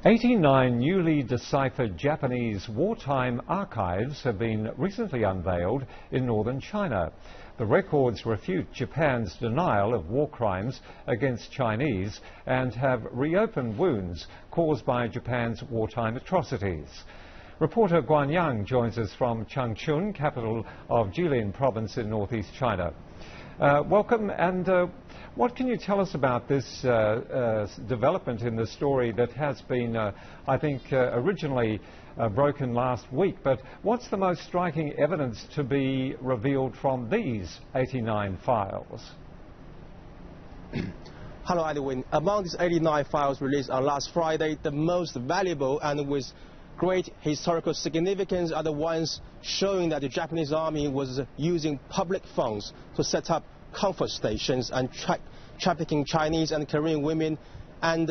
89 newly deciphered Japanese wartime archives have been recently unveiled in northern China. The records refute Japan's denial of war crimes against Chinese and have reopened wounds caused by Japan's wartime atrocities. Reporter Guan Yang joins us from Changchun, capital of Jilin province in northeast China. Welcome, and what can you tell us about this development in the story that has been, I think, originally broken last week? But what's the most striking evidence to be revealed from these 89 files? Hello, Edwin. Among these 89 files released on last Friday, the most valuable and with great historical significance are the ones showing that the Japanese army was using public funds to set up comfort stations and trafficking Chinese and Korean women and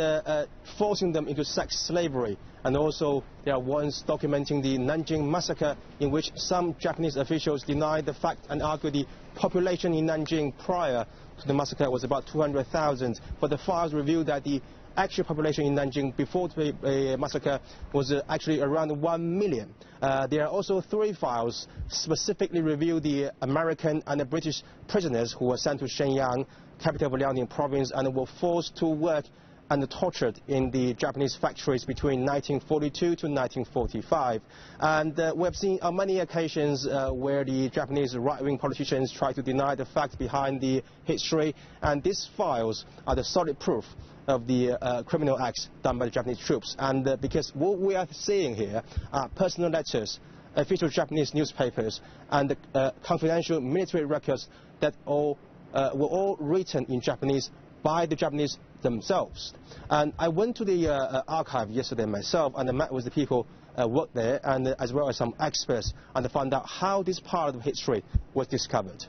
forcing them into sex slavery. And also there are ones documenting the Nanjing massacre, in which some Japanese officials denied the fact and argued the population in Nanjing prior to the massacre was about 200,000. But the files revealed that the actual population in Nanjing before the massacre was actually around 1 million. There are also 3 files specifically reveal the American and the British prisoners who were sent to Shenyang, capital of Liaoning province, and were forced to work and tortured in the Japanese factories between 1942 to 1945. And we have seen on many occasions where the Japanese right-wing politicians try to deny the facts behind the history, and these files are the solid proof of the criminal acts done by the Japanese troops. And because what we are seeing here are personal letters, official Japanese newspapers, and confidential military records that were all written in Japanese by the Japanese themselves. And I went to the archive yesterday myself, and I met with the people work there, and as well as some experts, and to find out how this part of history was discovered.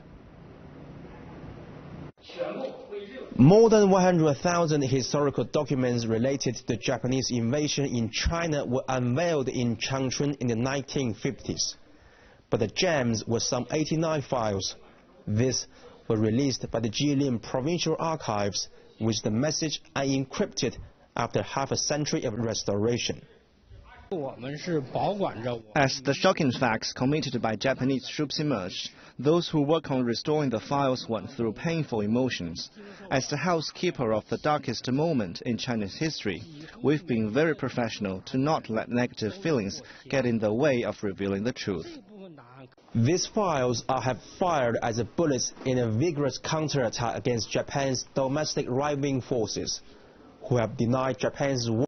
More than 100,000 historical documents related to the Japanese invasion in China were unveiled in Changchun in the 1950s. But the gems were some 89 files. These were released by the Jilin Provincial Archives, with the message unencrypted after half a century of restoration. As the shocking facts committed by Japanese troops emerged, those who work on restoring the files went through painful emotions. As the housekeeper of the darkest moment in China's history, we've been very professional to not let negative feelings get in the way of revealing the truth. These files have fired as bullets in a vigorous counterattack against Japan's domestic right-wing forces, who have denied Japan's war